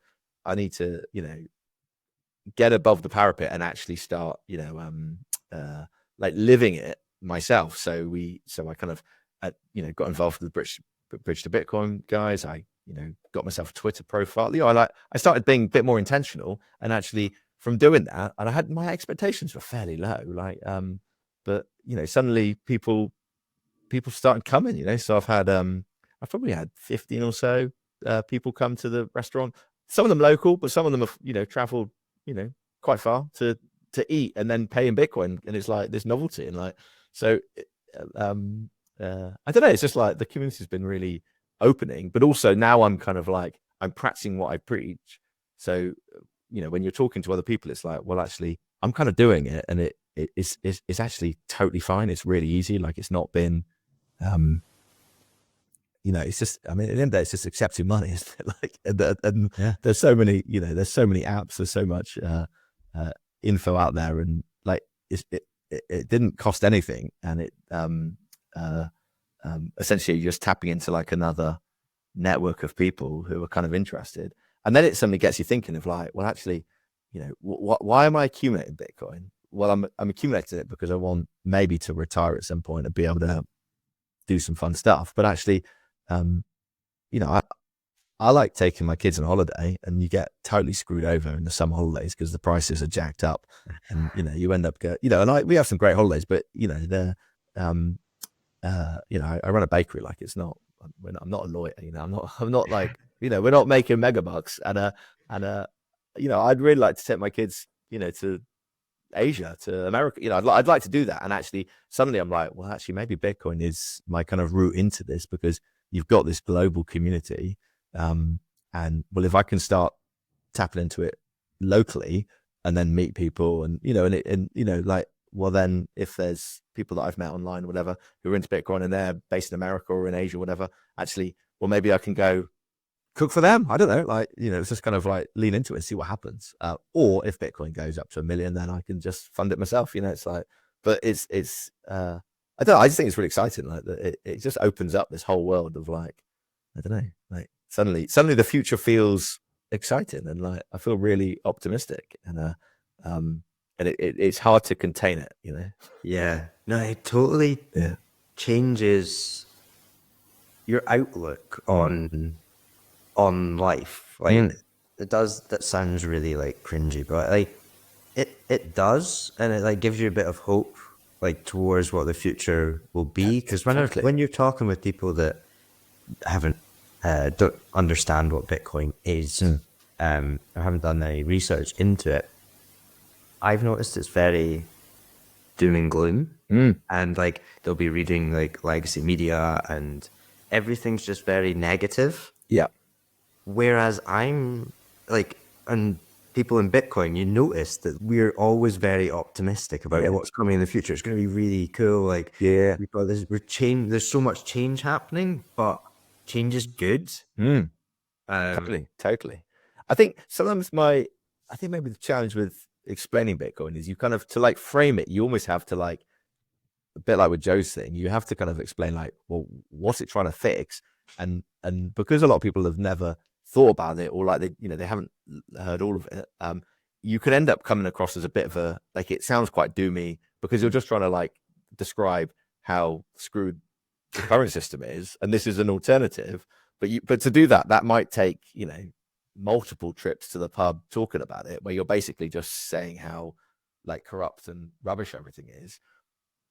get above the parapet and actually start, like living it myself. So I kind of, got involved with the Bridge to Bitcoin guys. I, got myself a Twitter profile. I started being a bit more intentional, and actually from doing that, and my expectations were fairly low. Like, but suddenly people started coming. So I've probably had 15 or so people come to the restaurant. Some of them local, but some of them have traveled quite far to eat and then pay in Bitcoin, and it's like this novelty. And like, so I don't know, it's just like the community has been really opening, but also now I'm kind of like, I'm practicing what I preach. So when you're talking to other people, it's like, well, actually, I'm kind of doing it, and it's actually totally fine. It's really easy. Like, it's not been, it's just, I mean, at the end of the day, it's just accepting money, isn't it? Like, and Yeah. there's so many, there's so many apps, there's so much info out there, and like, it didn't cost anything, and it essentially you're just tapping into like another network of people who are kind of interested, and then it suddenly gets you thinking of like, well, actually, why am I accumulating Bitcoin? Well, I'm accumulating it because I want maybe to retire at some point and be able to do some fun stuff. But actually, I like taking my kids on holiday, and you get totally screwed over in the summer holidays because the prices are jacked up, and you end up and we have some great holidays, but they're I run a bakery. Like, it's not, I'm not a lawyer, I'm not like, we're not making mega bucks, and I'd really like to take my kids to Asia, to America. I'd like to do that, and actually suddenly I'm like, well, actually maybe Bitcoin is my kind of route into this, because you've got this global community, and well, if I can start tapping into it locally and then meet people, and like, well, then if there's people that I've met online or whatever who are into Bitcoin and they're based in America or in Asia or whatever, actually, well, maybe I can go cook for them. I don't know, like, it's just kind of like lean into it and see what happens. Or if Bitcoin goes up to 1 million, then I can just fund it myself. It's like, but it's I don't know, I just think it's really exciting. Like, that it just opens up this whole world of, like, I don't know, like suddenly the future feels exciting, and like I feel really optimistic, and it's hard to contain it. Yeah. No, it totally changes your outlook on life. Like, it does. That sounds really like cringy, but like it does, and it like gives you a bit of hope, like, towards what the future will be. Because when you're talking with people that don't understand what Bitcoin is, or haven't done any research into it, I've noticed it's very doom and gloom, and like they'll be reading like legacy media, and everything's just very negative. Yeah. Whereas I'm like, and people in Bitcoin, you notice that we're always very optimistic about what's coming in the future. It's going to be really cool. Like, we've got this, there's so much change happening, but change is good. Totally. I think sometimes maybe the challenge with explaining Bitcoin is you kind of, to like frame it, you almost have to, like, a bit like with Joe's thing, you have to kind of explain, like, well, what's it trying to fix? And because a lot of people have never thought about it, or like they haven't heard all of it, you can end up coming across as a bit of a, like, it sounds quite doomy because you're just trying to like describe how screwed the current system is, and this is an alternative. But to do that might take multiple trips to the pub talking about it, where you're basically just saying how, like, corrupt and rubbish everything is.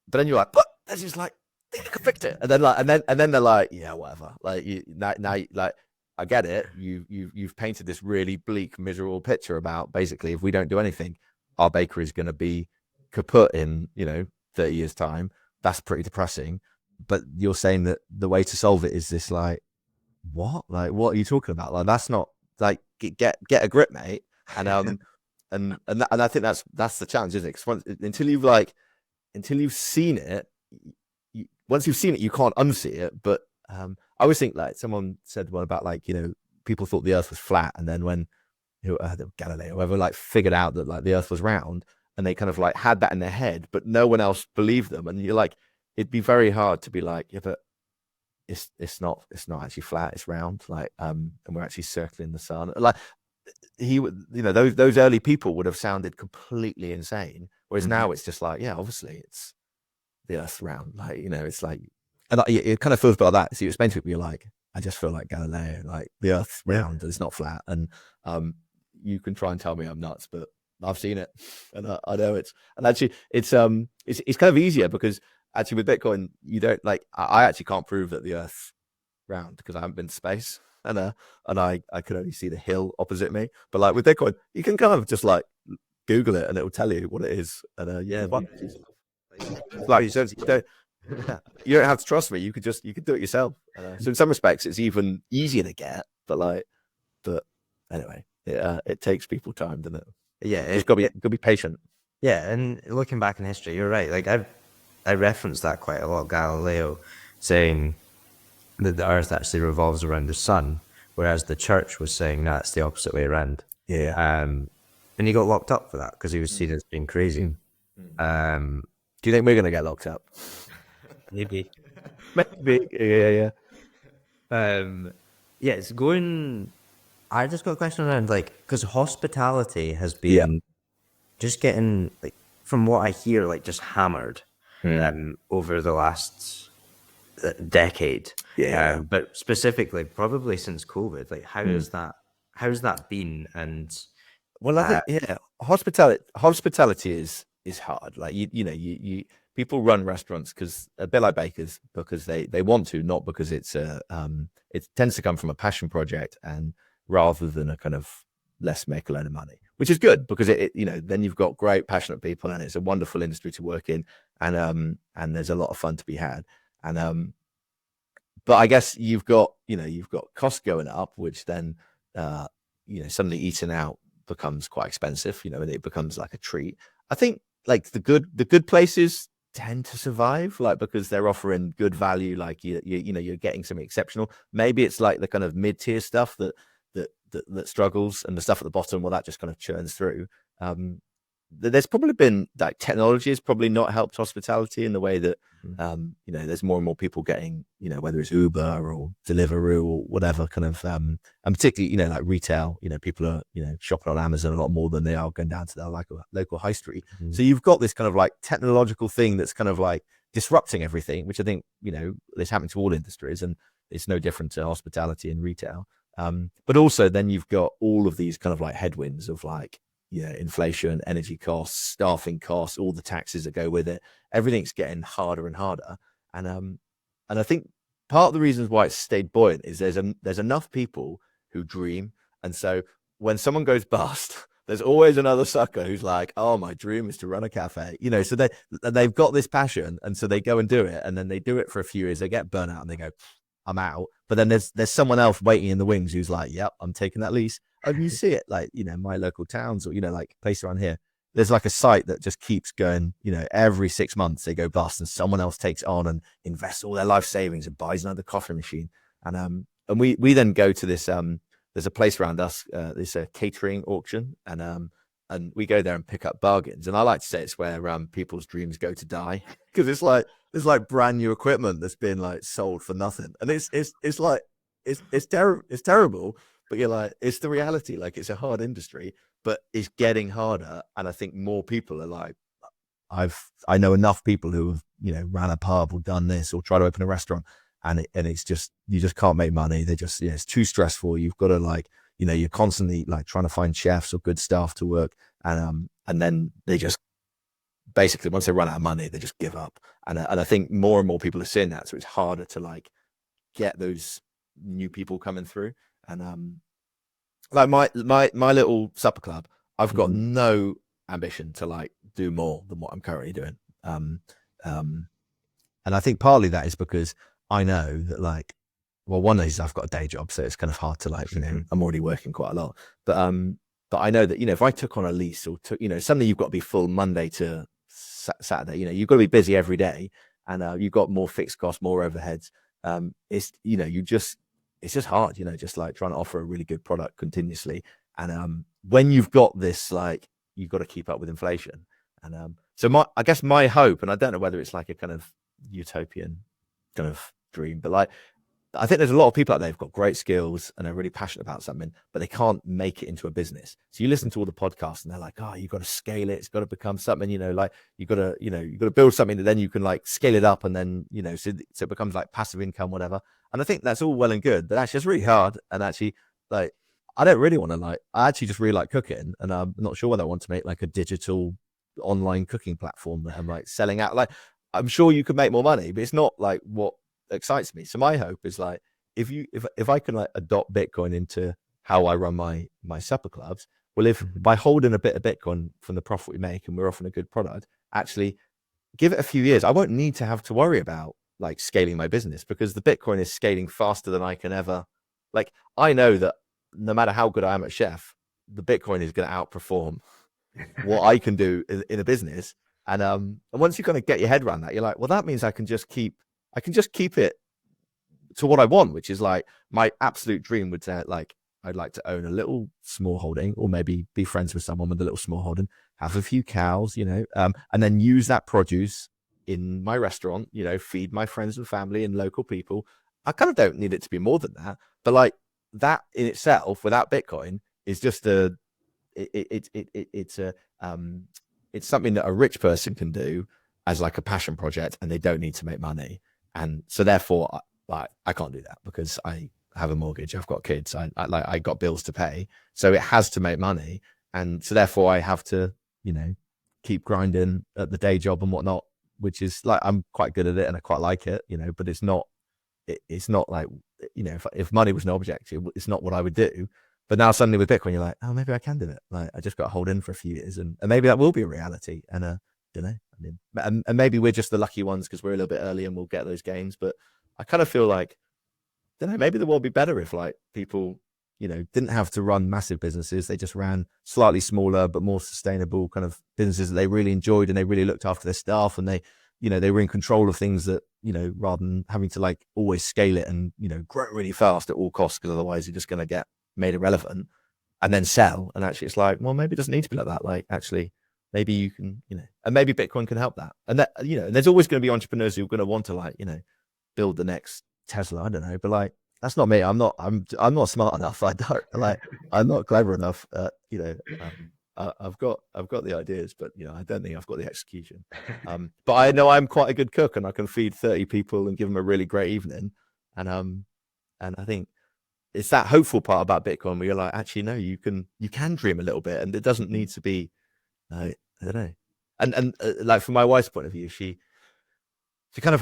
But then you're like, but this is like, they can fix it, and then they're like, yeah, whatever. Like, now, like, I get it. You've painted this really bleak, miserable picture about, basically, if we don't do anything, our bakery is going to be kaput in 30 years time. That's pretty depressing. But you're saying that the way to solve it is this, like, what are you talking about? Like, that's not, like, get a grip, mate. And and I think that's the challenge, isn't it? Until you've seen it, once you've seen it, you can't unsee it. But I always think, like, someone said one about, like, people thought the Earth was flat, and then when Galileo or whoever, like, figured out that, like, the Earth was round, and they kind of like had that in their head, but no one else believed them. And you're like, it'd be very hard to be like, yeah, but it's not actually flat, it's round, like, and we're actually circling the sun. Like, he would, those early people would have sounded completely insane, whereas now it's just like, yeah, obviously it's the Earth's round, like, it's like, and it kind of feels about that. So you explain to people, you're like, I just feel like Galileo, like, the Earth's round, it's not flat. And you can try and tell me I'm nuts, but I've seen it, and I know it's kind of easier, because actually with Bitcoin, you don't, like, I actually can't prove that the Earth's round because I haven't been to space, and I could only see the hill opposite me. But like with Bitcoin, you can kind of just like Google it and it will tell you what it is. And like, you don't have to trust me. You could do it yourself. So in some respects, it's even easier to get. But anyway, it takes people time, doesn't it? Yeah, Just gotta be patient. yeah, and looking back in history, you're right. Like I referenced that quite a lot, Galileo saying that the Earth actually revolves around the sun, whereas the church was saying that's the opposite way around. Yeah. And he got locked up for that because he was seen as being crazy. Um, Do you think we're gonna get locked up? maybe. Maybe. Yeah. Yeah, it's going. I just got a question around like because hospitality has Yeah. been just getting like from what I hear like just hammered over the last decade. Yeah. But specifically, probably since COVID, like how's that been? And Well, I think hospitality is hard. Like you people run restaurants because a bit like bakers because they want to, not because it's it tends to come from a passion project and rather than a kind of let's make a load of money, which is good because then you've got great passionate people and it's a wonderful industry to work in and there's a lot of fun to be had but I guess you've got costs going up, which then suddenly eating out becomes quite expensive, and it becomes like a treat. I think like the good places tend to survive, like because they're offering good value, like you're getting something exceptional. Maybe it's like the kind of mid-tier stuff that struggles, and the stuff at the bottom, well, that just kind of churns through. There's probably been like technology has probably not helped hospitality in the way that there's more and more people getting whether it's Uber or Deliveroo or whatever kind of and particularly like retail, people are shopping on Amazon a lot more than they are going down to their local high street. So you've got this kind of like technological thing that's kind of like disrupting everything, which I think is happening to all industries, and it's no different to hospitality and retail. But also then you've got all of these kind of like headwinds of like inflation, energy costs, staffing costs, all the taxes that go with it. Everything's getting harder and harder, and I think part of the reasons why it's stayed buoyant is there's enough people who dream, and so when someone goes bust, there's always another sucker who's like, oh, my dream is to run a cafe, so they've got this passion, and so they go and do it, and then they do it for a few years, they get burnt out, and they go, I'm out. But then there's someone else waiting in the wings who's like, yep, I'm taking that lease. And you see it like, my local towns or, like places around here. There's like a site that just keeps going, every 6 months they go bust and someone else takes on and invests all their life savings and buys another coffee machine. And we then go to this, there's a place around us, this catering auction, and we go there and pick up bargains. And I like to say it's where people's dreams go to die, because it's like brand new equipment that's been like sold for nothing, and it's like it's terrible. But you're like, it's the reality. Like, it's a hard industry, but it's getting harder. And I think more people are like, I know enough people who have ran a pub or done this or try to open a restaurant, and it's just you just can't make money. They just it's too stressful. You've got to like you're constantly like trying to find chefs or good staff to work, and then they just basically once they run out of money, they just give up. And I think more and more people are seeing that, so it's harder to like get those new people coming through. And like my little supper club, I've got no ambition to like do more than what I'm currently doing. And I think partly that is because I know that like, well, one is I've got a day job, so it's kind of hard to like, I'm already working quite a lot. But I know that if I took on a lease or took, suddenly you've got to be full Monday to Saturday. You've got to be busy every day, and you've got more fixed costs, more overheads. It's just hard, just like trying to offer a really good product continuously. And when you've got this, like, you've got to keep up with inflation. And so I guess my hope, and I don't know whether it's like a kind of utopian kind of dream, but like, I think there's a lot of people out there who've got great skills and are really passionate about something, but they can't make it into a business. So you listen to all the podcasts and they're like, oh, you've got to scale it. It's got to become something, like you've got to build something that then you can like scale it up and then, so it becomes like passive income, whatever. And I think that's all well and good, but actually it's really hard. And actually, like, I don't really want to I actually just really like cooking, and I'm not sure whether I want to make like a digital online cooking platform that I'm like selling out. Like, I'm sure you could make more money, but it's not like what excites me. So my hope is like, if I can like adopt Bitcoin into how I run my supper clubs, well, if by holding a bit of Bitcoin from the profit we make and we're offering a good product, actually give it a few years, I won't need to have to worry about like scaling my business, because the Bitcoin is scaling faster than I can ever. Like, I know that no matter how good I am at chef, the Bitcoin is going to outperform what I can do in a business. And once you kind of get your head around that, you're like, well, that means I can just keep it to what I want, which is like my absolute dream would say, like, I'd like to own a little small holding, or maybe be friends with someone with a little small holding, have a few cows, and then use that produce in my restaurant, feed my friends and family and local people. I kind of don't need it to be more than that, but like that in itself, without Bitcoin, is just it's a it's something that a rich person can do as like a passion project, and they don't need to make money. And so therefore, I can't do that because I have a mortgage, I've got kids, I got bills to pay, so it has to make money. And so therefore I have to, keep grinding at the day job and whatnot, which is like, I'm quite good at it and I quite like it, but it's not like, if money was an object, it's not what I would do. But now suddenly with Bitcoin, you're like, oh, maybe I can do it. Like, I just got to hold in for a few years, and maybe that will be a reality. And don't know. I mean, and maybe we're just the lucky ones because we're a little bit early and we'll get those gains. But I kind of feel like, don't know, maybe the world would be better if like people, didn't have to run massive businesses. They just ran slightly smaller but more sustainable kind of businesses that they really enjoyed, and they really looked after their staff, and they were in control of things that, rather than having to like always scale it and, grow really fast at all costs, because otherwise you're just going to get made irrelevant, and then sell. And actually it's like, well, maybe it doesn't need to be like that. Like, actually, maybe you can, and maybe Bitcoin can help that. And that, and there's always going to be entrepreneurs who are going to want to like, build the next Tesla. I don't know, but like, that's not me. I'm not smart enough. I'm not clever enough. I've got the ideas, but I don't think I've got the execution. But I know I'm quite a good cook, and I can feed 30 people and give them a really great evening. And I think it's that hopeful part about Bitcoin where you're like, actually, no, you can dream a little bit, and it doesn't need to be, I don't know. And like from my wife's point of view, she kind of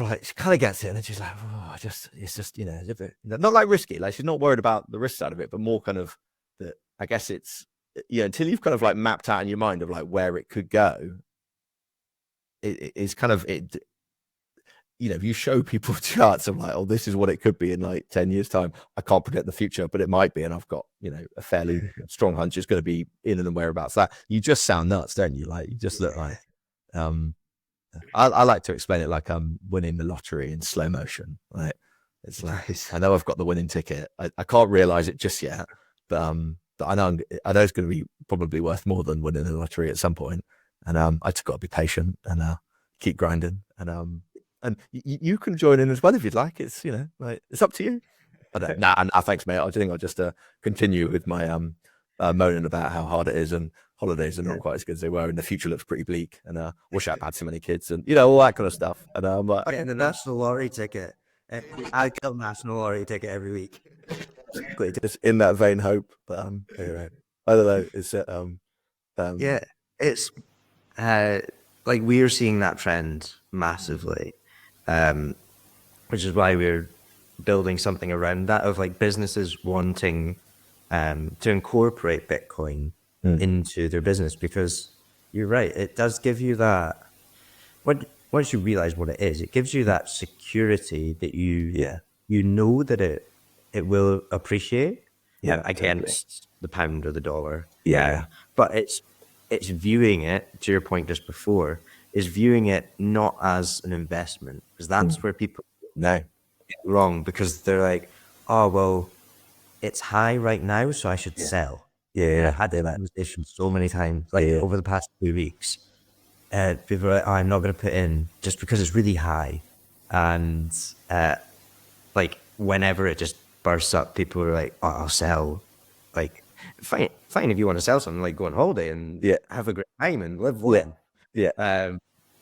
gets it, and then she's like, oh, it's just a bit, not like risky. Like, she's not worried about the risk side of it, but more kind of that. I guess it's, until you've kind of like mapped out in your mind of like where it could go. It's kind of it. If you show people charts of like, oh, this is what it could be in like 10 years time. I can't predict the future, but it might be, and I've got a fairly strong hunch it's going to be in and whereabouts. That you just sound nuts, don't you? Like, you just look like. I like to explain it like I'm winning the lottery in slow motion. Like, it's like, nice. I know I've got the winning ticket. I can't realize it just yet, but I know it's going to be probably worth more than winning the lottery at some point. And I just got to be patient and keep grinding. And you can join in as well if you'd like. It's like, it's up to you. I don't. Nah, thanks, mate. I think I'll just continue with my moaning about how hard it is, and holidays are not quite as good as they were, and the future looks pretty bleak, and wish I'd had so many kids, and all that kind of stuff. And I'm like, getting the national lottery ticket. I get a national lottery ticket every week. Just in that vain hope. But anyway, I don't know. It's yeah, it's like we're seeing that trend massively, which is why we're building something around that, of like businesses wanting to incorporate Bitcoin into their business, because you're right, it does give you that, once you realize what it is, it gives you that security that you know that it will appreciate against the pound or the dollar. But it's viewing it, to your point just before, is viewing it not as an investment, because that's where people get wrong, because they're like, oh, well, it's high right now, so I should sell. I've had that conversation so many times, like over the past 2 weeks. People are like, oh, I'm not going to put in just because it's really high. And like whenever it just bursts up, people are like, oh, I'll sell. Like, fine if you want to sell something, like go on holiday and have a great time and live well.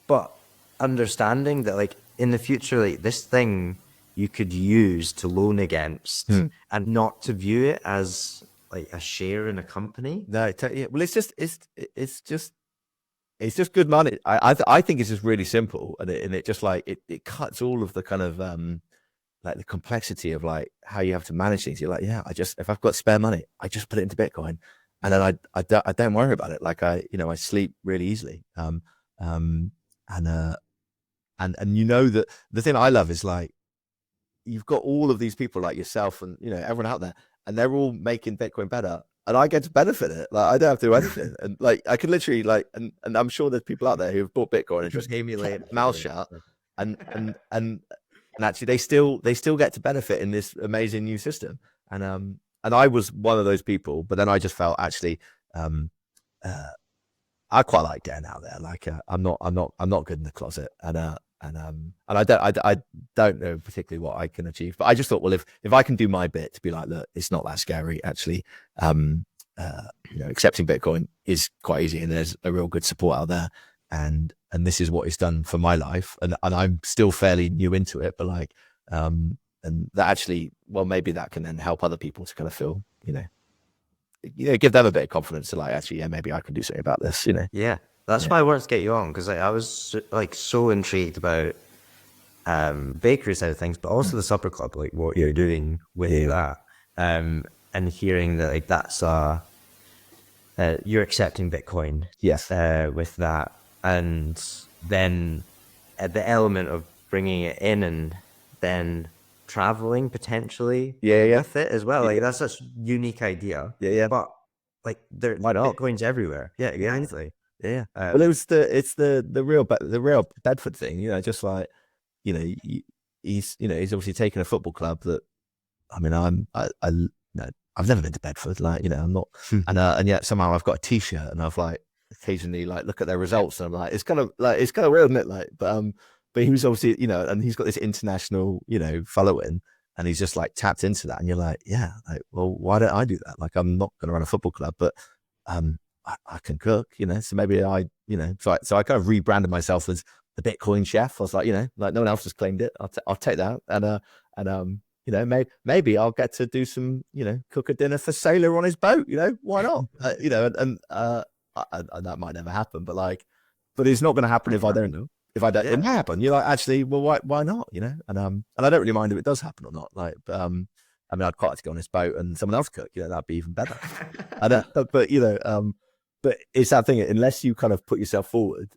But understanding that, like, in the future, like, this thing you could use to loan against, and not to view it as like a share in a company. No, well, it's just good money. I think it's just really simple, and it just like it cuts all of the kind of like the complexity of like how you have to manage things. You're like, if I've got spare money, I just put it into Bitcoin, and then I don't worry about it. Like, I sleep really easily. And that the thing I love is like, you've got all of these people like yourself and everyone out there, and they're all making Bitcoin better and I get to benefit it. Like I don't have to do anything, and like I could literally like, and I'm sure there's people out there who have bought Bitcoin and just Emulate kept mouth shut, and actually they still get to benefit in this amazing new system. And I was one of those people, but then I just felt actually, I quite like getting out there. Like I'm not good in the closet, and I don't know particularly what I can achieve, but I just thought, well, if I can do my bit to be like, look, it's not that scary actually. Accepting Bitcoin is quite easy, and there's a real good support out there, and this is what it's done for my life, and I'm still fairly new into it, but like, and that actually, well, maybe that can then help other people to kind of feel, give them a bit of confidence to like, actually, yeah, maybe I can do something about this, Yeah, that's why I wanted to get you on, because I was like so intrigued about bakery side of things, but also the supper club, like what you're doing with that, and hearing that like that's you're accepting Bitcoin, Yes, with that, and then the element of bringing it in and then traveling potentially with it as well. Like that's such a unique idea. Yeah. But like Why not? Bitcoin's everywhere. Yeah, exactly. Yeah. Well, it's the real Bedford thing, just like, he's obviously taken a football club that, I mean, I've never been to Bedford, like, I'm not, and yet somehow I've got a T-shirt, and I've like occasionally like look at their results, and I'm like, it's kind of real, isn't it? Like, but he was obviously, and he's got this international, following, and he's just like tapped into that, and you're like, yeah, like, well, why don't I do that? Like, I'm not going to run a football club, but I can cook, so maybe so I kind of rebranded myself as the Bitcoin chef. I was like, like no one else has claimed it. I'll take that, and maybe I'll get to do some, cook a dinner for Sailor on his boat. Why not? And that might never happen, but it's not going to happen if I don't know. If I don't, it might happen. You're like, actually, well, why not? And I don't really mind if it does happen or not. Like, I mean, I'd quite like to go on this boat and someone else cook. That'd be even better. But it's that thing. Unless you kind of put yourself forward,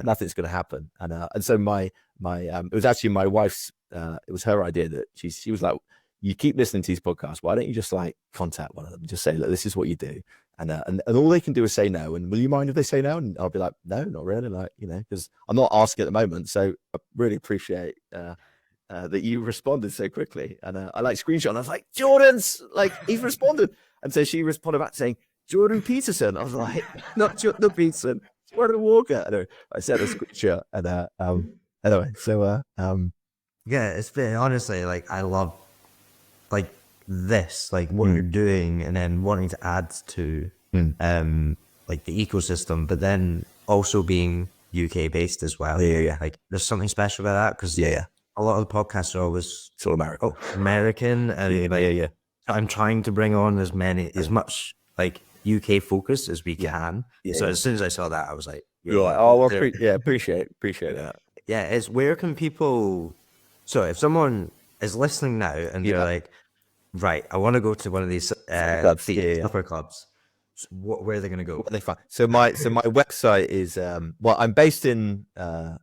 nothing's going to happen. And so my it was actually my wife's. It was her idea that she was like, you keep listening to these podcasts, why don't you just like contact one of them and just say, look, this is what you do, and all they can do is say no, and will you mind if they say no? And I'll be like, no, not really, like, because I'm not asking at the moment. So I really appreciate that you responded so quickly, and I like screenshot, and I was like, Jordan's like, he's responded, and so she responded back saying Jordan Peterson. I was like, not Jordan Peterson, Jordan Walker. Anyway, I sent a screenshot, and anyway, so yeah, it's been honestly like I love like this, like what you're doing, and then wanting to add to like the ecosystem, but then also being UK based as well. Yeah. Like there's something special about that, because a lot of the podcasts are always sort of American, and I'm trying to bring on as much like UK focus as we can. So as soon as I saw that, I was like, you're like, oh, well, appreciate that. Yeah, it's where can people. So if someone is listening now and they're like, right, I want to go to one of these supper clubs, so where are they going to go? What they find? So my website is I'm based in a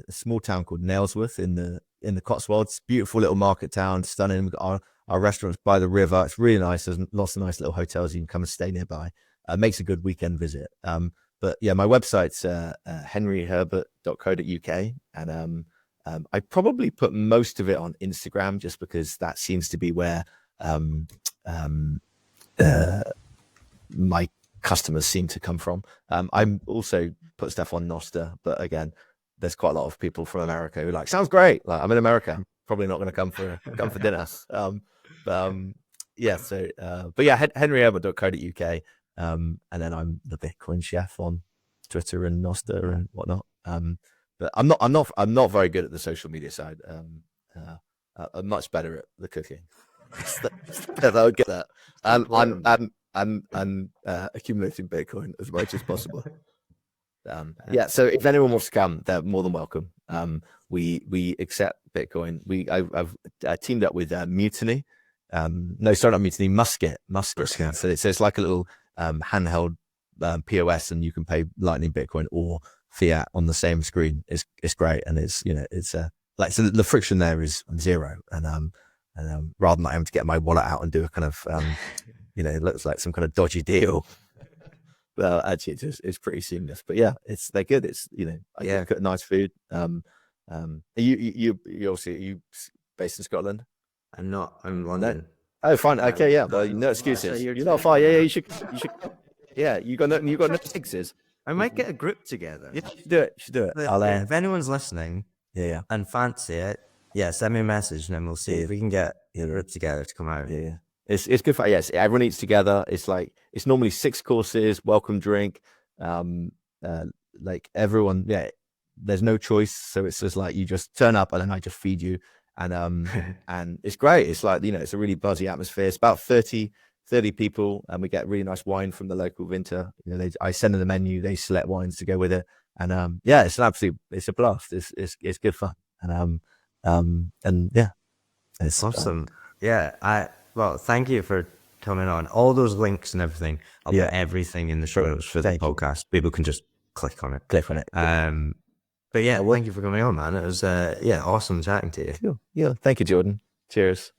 small town called Nailsworth in the Cotswolds. Beautiful little market town, stunning. We've got our restaurants by the river. It's really nice. There's lots of nice little hotels you can come and stay nearby. Makes a good weekend visit. But yeah, my website's henryherbert.co.uk, and I probably put most of it on Instagram just because that seems to be where my customers seem to come from. I'm also put stuff on Nostr, but again, there's quite a lot of people from America who are like, sounds great. Like, I'm in America, probably not going to come for dinner. henryherbert.co.uk, and then I'm the Bitcoin chef on Twitter and Nostr and whatnot. But I'm not very good at the social media side. I'm much better at the cooking. I would get that, and accumulating Bitcoin as much as possible. So if anyone wants to come, they're more than welcome. We accept Bitcoin. I've teamed up with Mutiny. No, sorry, not Mutiny. Musket. So it's like a little handheld POS, and you can pay Lightning Bitcoin or fiat on the same screen. It's great, and it's so the friction there is zero, and rather than having to get my wallet out and do a kind of it looks like some kind of dodgy deal. Well, actually, it's pretty seamless. But yeah, they're good. I cook nice food. You obviously, are you based in Scotland? I'm not. I'm in London. Oh, fine. Okay, yeah. Well, no excuses. You're not far. Yeah, you should. Yeah, you got no excuses. I might get a group together. Yeah, you should do it. If anyone's listening, Yeah. and fancy it, send me a message and then we'll see if we can get a group together to come out. Yeah. It's good for, yes, everyone eats together. It's normally 6 courses, welcome drink. Like everyone, there's no choice. So it's just like you just turn up and then I just feed you. And and it's great. It's like, it's a really buzzy atmosphere. It's about 30 people, and we get really nice wine from the local vinter. I send them the menu, they select wines to go with it. And it's a blast. It's good fun. And yeah, it's awesome. Well, thank you for coming on. All those links and everything, I'll put everything in the show notes for the podcast. People can just click on it. But yeah, thank you for coming on, man. It was awesome chatting to you. Yeah, thank you, Jordan. Cheers.